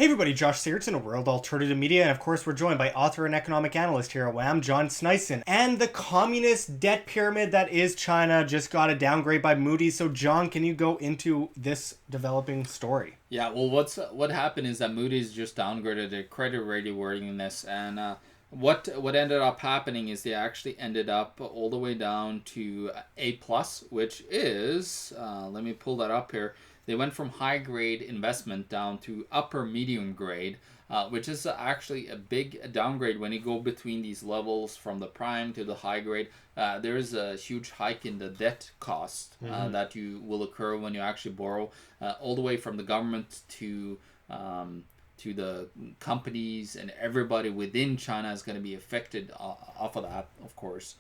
Hey everybody, Josh Sigurdson of World Alternative Media, and of course we're joined by author and economic analyst here at WAM, John Sneisen. And the communist debt pyramid that is China just got a downgrade by Moody's. So John, can you go into this developing story? Yeah, well, what happened is that Moody's just downgraded their credit rating worthiness, and what ended up happening is they actually ended up all the way down to A plus, which is let me pull that up here. They went from high grade investment down to upper medium grade, which is actually a big downgrade when you go between these levels from the prime to the high grade. There is a huge hike in the debt cost that you will occur when you actually borrow, all the way from the government to the companies, and everybody within China is going to be affected off of that, of course,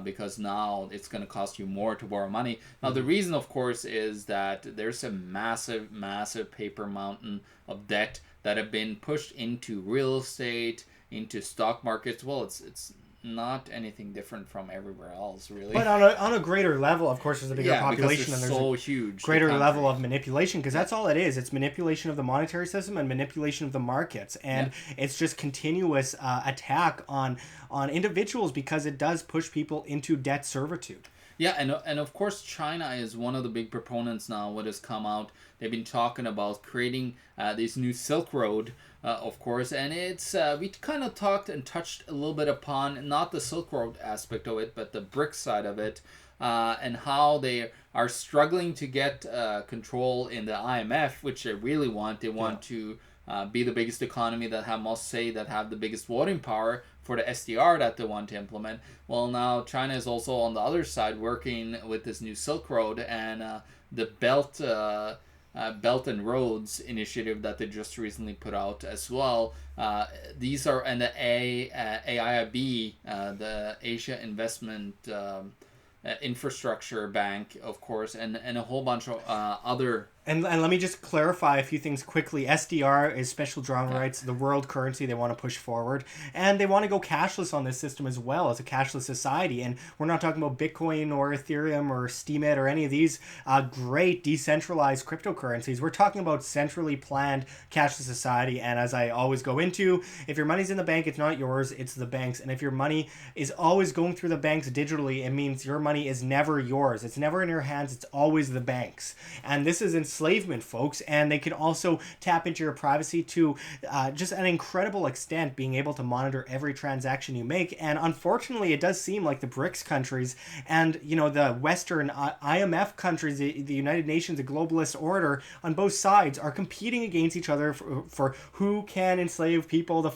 because now it's going to cost you more to borrow money. Now, the reason, of course, is that there's a massive, massive paper mountain of debt that have been pushed into real estate, into stock markets. Well, it's not anything different from everywhere else, really. But on a greater level, of course, there's a bigger population and there's so a huge greater level of manipulation, because that's all it is. It's manipulation of the monetary system and manipulation of the markets, and it's just continuous attack on individuals because it does push people into debt servitude. Yeah, and of course China is one of the big proponents now. What has come out, they've been talking about creating this new Silk Road, of course, and it's we kind of talked and touched a little bit upon not the Silk Road aspect of it, but the BRICS side of it, and how they are struggling to get control in the IMF, which they really want. They want to be the biggest economy, that have most say, that have the biggest voting power for the SDR that they want to implement. Well, now China is also on the other side working with this new Silk Road and the Belt and Roads initiative that they just recently put out as well. These are, and the AIIB, the Asia Investment Infrastructure Bank, of course, and a whole bunch of other. And let me just clarify a few things quickly. SDR is special drawing rights, the world currency they want to push forward. And they want to go cashless on this system as well, as a cashless society. And we're not talking about Bitcoin or Ethereum or Steemit or any of these great decentralized cryptocurrencies. We're talking about centrally planned cashless society. And as I always go into, if your money's in the bank, it's not yours, it's the bank's. And if your money is always going through the banks digitally, it means your money is never yours. It's never in your hands. It's always the bank's. And this is enslavement, folks, and they can also tap into your privacy to just an incredible extent, being able to monitor every transaction you make. And unfortunately, it does seem like the BRICS countries and the Western IMF countries, the United Nations, the globalist order, on both sides are competing against each other for who can enslave people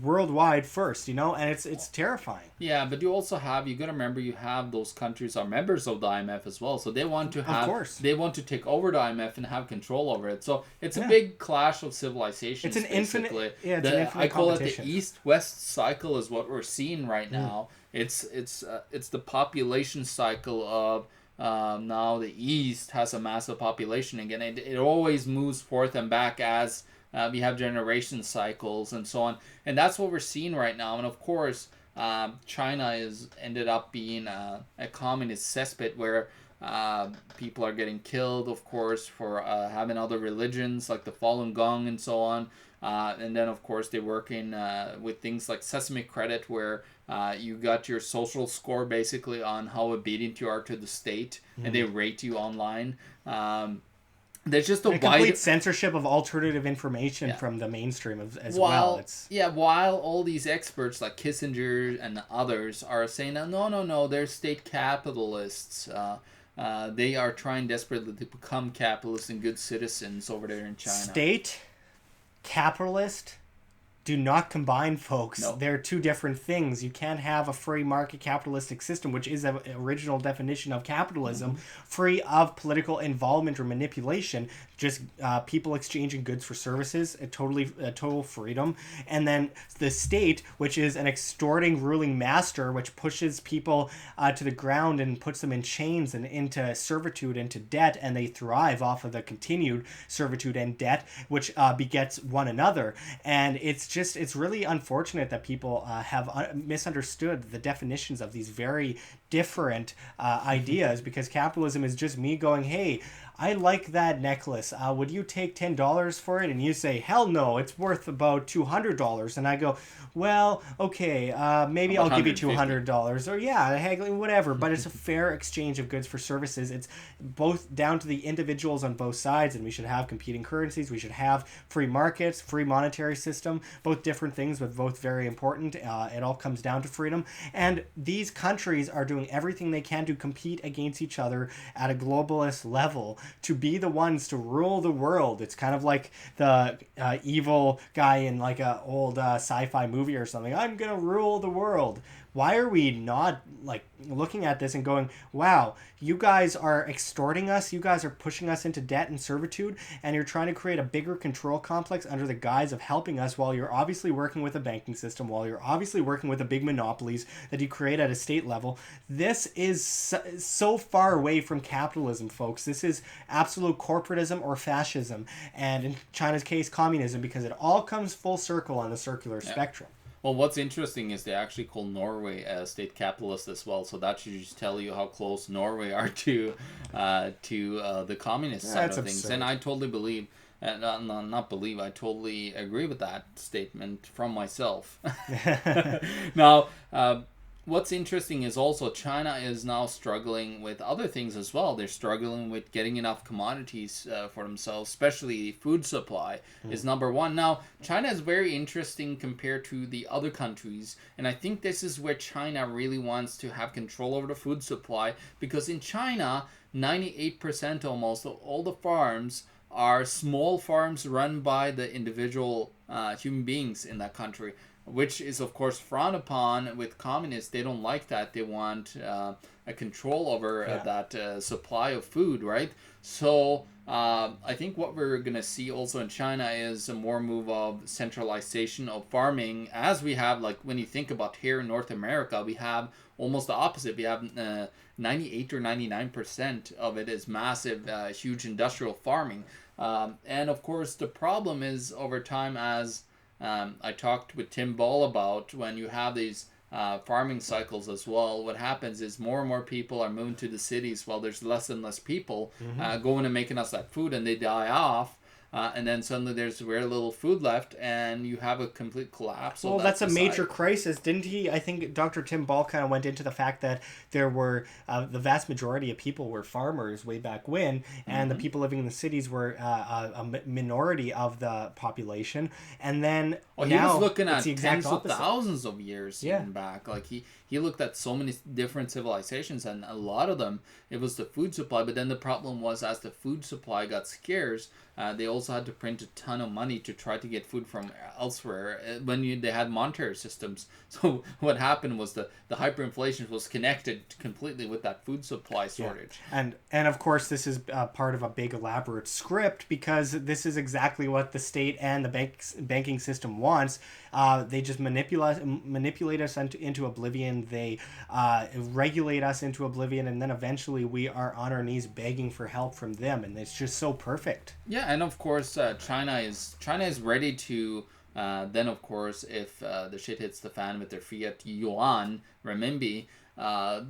worldwide first. And it's terrifying. Yeah, but you got to remember, you have those countries are members of the IMF as well, so they want to have, of course, they want to take over the IMF and have control over it. So it's a big clash of civilizations. It's an basically. infinite I call it the East-West cycle is what we're seeing right now. It's the population cycle of now the East has a massive population again. It always moves forth and back as we have generation cycles and so on. And that's what we're seeing right now. And of course, China is ended up being a communist cesspit where people are getting killed, of course, for having other religions like the Falun Gong and so on. And then, of course, they're working with things like Sesame Credit, where you got your social score basically on how obedient you are to the state, and they rate you online. There's just a complete censorship of alternative information from the mainstream as well. While all these experts like Kissinger and others are saying, no, they're state capitalists. They are trying desperately to become capitalists and good citizens over there in China. State, capitalist, do not combine, folks. No. They're two different things. You can't have a free market capitalistic system, which is the original definition of capitalism, free of political involvement or manipulation, just people exchanging goods for services, total freedom. And then the state, which is an extorting ruling master, which pushes people to the ground and puts them in chains and into servitude, into debt, and they thrive off of the continued servitude and debt, which begets one another. And it's really unfortunate that people have misunderstood the definitions of these very different ideas, because capitalism is just me going, hey, I like that necklace. Would you take $10 for it? And you say, hell no, it's worth about $200. And I go, well, okay, maybe I'll give you $200. Or yeah, haggling, whatever. But it's a fair exchange of goods for services. It's both down to the individuals on both sides, and we should have competing currencies. We should have free markets, free monetary system, both different things, but both very important. It all comes down to freedom. And these countries are doing everything they can to compete against each other at a globalist level, to be the ones to rule the world. It's kind of like the evil guy in like a old sci-fi movie or something. I'm gonna rule the world. Why are we not like looking at this and going, wow, you guys are extorting us, you guys are pushing us into debt and servitude, and you're trying to create a bigger control complex under the guise of helping us, while you're obviously working with a banking system, while you're obviously working with the big monopolies that you create at a state level. This is so far away from capitalism, folks. This is absolute corporatism or fascism, and in China's case, communism, because it all comes full circle on the circular spectrum. Well, what's interesting is they actually call Norway a state capitalist as well, so that should just tell you how close Norway are to the communist side of things. Absurd. And I totally believe, I totally agree with that statement from myself. Now, what's interesting is also China is now struggling with other things as well. They're struggling with getting enough commodities for themselves, especially food supply is number one. Now, China is very interesting compared to the other countries, and I think this is where China really wants to have control over the food supply, because in China, 98% almost of all the farms are small farms run by the individual human beings in that country, which is of course frowned upon with communists. They don't like that. They want a control over that supply of food, right? So I think what we're going to see also in China is a more move of centralization of farming, as we have, like when you think about here in North America, we have almost the opposite. We have 98 or 99% of it is massive, huge industrial farming. And of course the problem is over time, as I talked with Tim Ball about, when you have these farming cycles as well, what happens is more and more people are moving to the cities while there's less and less people going and making us that food, and they die off. And then suddenly there's very little food left, and you have a complete collapse. Well, that's a major crisis, didn't he? I think Dr. Tim Ball kind of went into the fact that there were the vast majority of people were farmers way back when, and the people living in the cities were a minority of the population. And then he was looking at tens of thousands of years even back. Like he looked at so many different civilizations, and a lot of them, it was the food supply. But then the problem was, as the food supply got scarce, they also had to print a ton of money to try to get food from elsewhere when they had monetary systems. So what happened was the hyperinflation was connected completely with that food supply shortage. Yeah. And of course, this is part of a big elaborate script, because this is exactly what the state and the banking system wants. They just manipulate us into oblivion. They regulate us into oblivion, and then eventually we are on our knees begging for help from them, and it's just so perfect. Yeah, and of course, China is ready to. Then, of course, if the shit hits the fan with their fiat yuan, renminbi,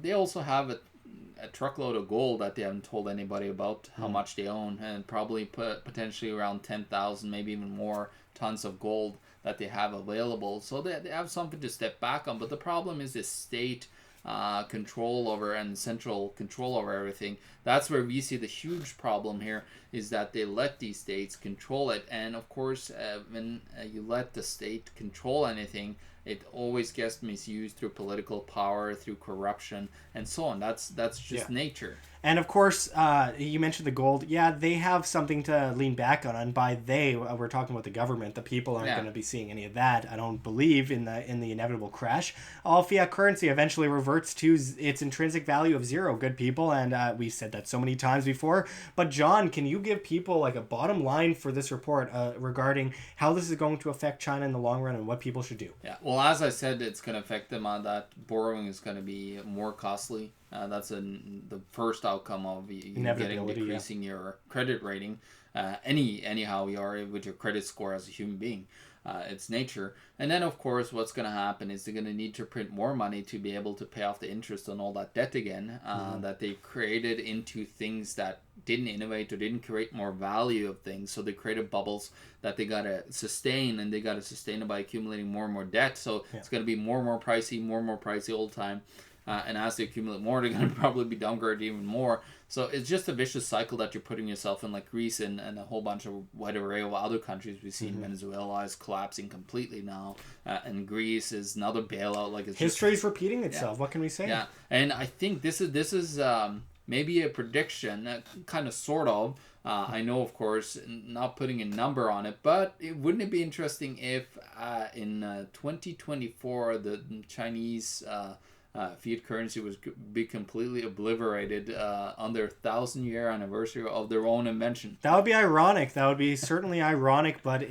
they also have a truckload of gold that they haven't told anybody about how much they own, and probably potentially around 10,000, maybe even more tons of gold that they have available. So they have something to step back on. But the problem is this state control over and central control over everything. That's where we see the huge problem here, is that they let these states control it. And of course, when you let the state control anything, it always gets misused through political power, through corruption, and so on. That's just nature. And of course, you mentioned the gold. Yeah, they have something to lean back on. And by they, we're talking about the government. The people aren't going to be seeing any of that, I don't believe, in the inevitable crash. All fiat currency eventually reverts to its intrinsic value of zero, good people. And we said that so many times before. But John, can you give people like a bottom line for this report regarding how this is going to affect China in the long run and what people should do? Yeah, well, as I said, it's going to affect them on that. Borrowing is going to be more costly. That's the first outcome of decreasing your credit rating. Anyhow you are with your credit score as a human being. its nature. And then, of course, what's going to happen is they're going to need to print more money to be able to pay off the interest on all that debt again that they created into things that didn't innovate or didn't create more value of things. So they created bubbles that they got to sustain, and they got to sustain it by accumulating more and more debt. So it's going to be more and more pricey all the time. And as they accumulate more, they're going to probably be downgraded even more. So it's just a vicious cycle that you're putting yourself in, like Greece and a whole bunch of wide array of other countries. We've seen Venezuela is collapsing completely now, and Greece is another bailout. Like it's history's repeating itself. What can we say? Yeah, and I think this is maybe a prediction, kind of, sort of. I know, of course, not putting a number on it, but wouldn't it be interesting if in 2024 the Chinese fiat currency was be completely obliterated on their 1,000-year anniversary of their own invention? That would be ironic. That would be certainly ironic, but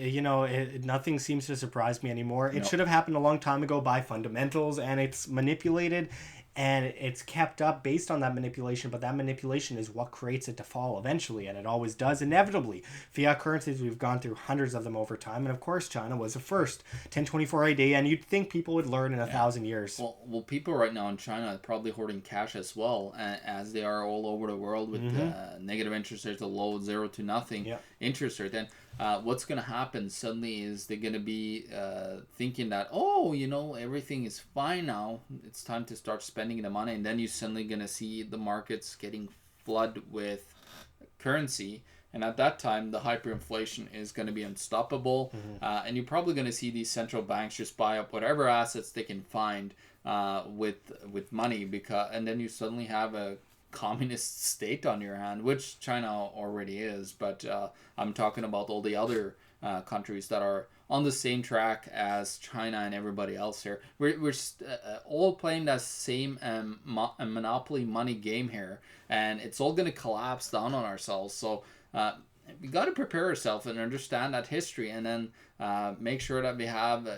nothing seems to surprise me anymore. It should have happened a long time ago by fundamentals, and it's manipulated, and it's kept up based on that manipulation, but that manipulation is what creates it to fall eventually, and it always does, inevitably. Fiat currencies, we've gone through hundreds of them over time, and of course China was the first. 1024 AD, and you'd think people would learn in 1,000 years. Well, people right now in China are probably hoarding cash as well, as they are all over the world with negative interest rates, a low 0 to nothing interest rate. And what's going to happen suddenly is they're going to be thinking that, everything is fine now. It's time to start spending the money. And then you're suddenly going to see the markets getting flooded with currency. And at that time, the hyperinflation is going to be unstoppable. And you're probably going to see these central banks just buy up whatever assets they can find with money. And then you suddenly have a communist state on your hand, which China already is, but I'm talking about all the other countries that are on the same track as China and everybody else here. We're all playing that same monopoly money game here, and it's all going to collapse down on ourselves. So we got to prepare ourselves and understand that history, and then make sure that we have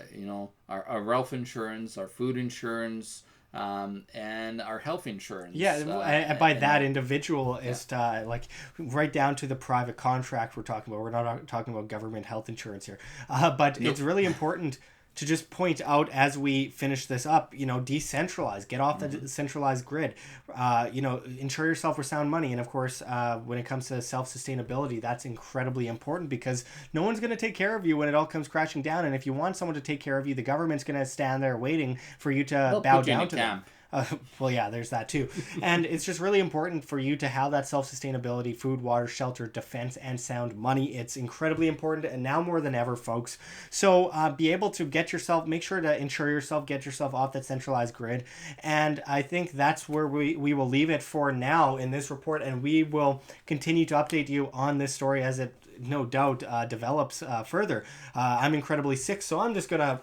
our wealth insurance, our food insurance, and our health insurance. And by that, individualist, like right down to the private contract we're talking about. We're not talking about government health insurance here. But it's really important to just point out as we finish this up, decentralize, get off the centralized grid, insure yourself with sound money. And of course, when it comes to self-sustainability, that's incredibly important because no one's going to take care of you when it all comes crashing down. And if you want someone to take care of you, the government's going to stand there waiting for you to bow down to them. There's that too. And it's just really important for you to have that self-sustainability, food, water, shelter, defense, and sound money. It's incredibly important, and now more than ever, folks. So be able to make sure to insure yourself, get yourself off that centralized grid. And I think that's where we will leave it for now in this report, and we will continue to update you on this story as it no doubt develops further. I'm incredibly sick, so I'm just gonna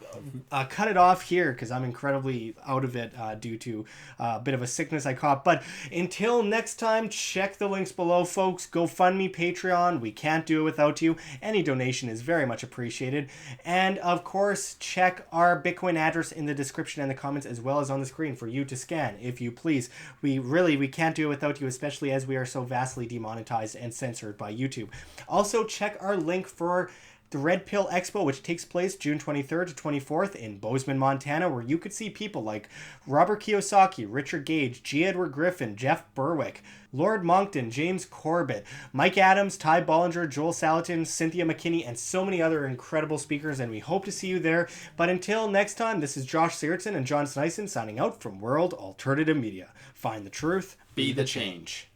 cut it off here because I'm incredibly out of it due to a bit of a sickness I caught. But until next time, check the links below, folks. GoFundMe, Patreon, we can't do it without you. Any donation is very much appreciated. And of course, check our Bitcoin address in the description and the comments, as well as on the screen for you to scan if you please. We can't do it without you, especially as we are so vastly demonetized and censored by YouTube. Also, check our link for the Red Pill Expo, which takes place June 23rd to 24th in Bozeman, Montana, where you could see people like Robert Kiyosaki, Richard Gage, G. Edward Griffin, Jeff Berwick, Lord Moncton, James Corbett, Mike Adams, Ty Bollinger, Joel Salatin, Cynthia McKinney, and so many other incredible speakers, and we hope to see you there. But until next time, this is Josh Sigurdson and John Sneisen signing out from World Alternative Media. Find the truth, be the change.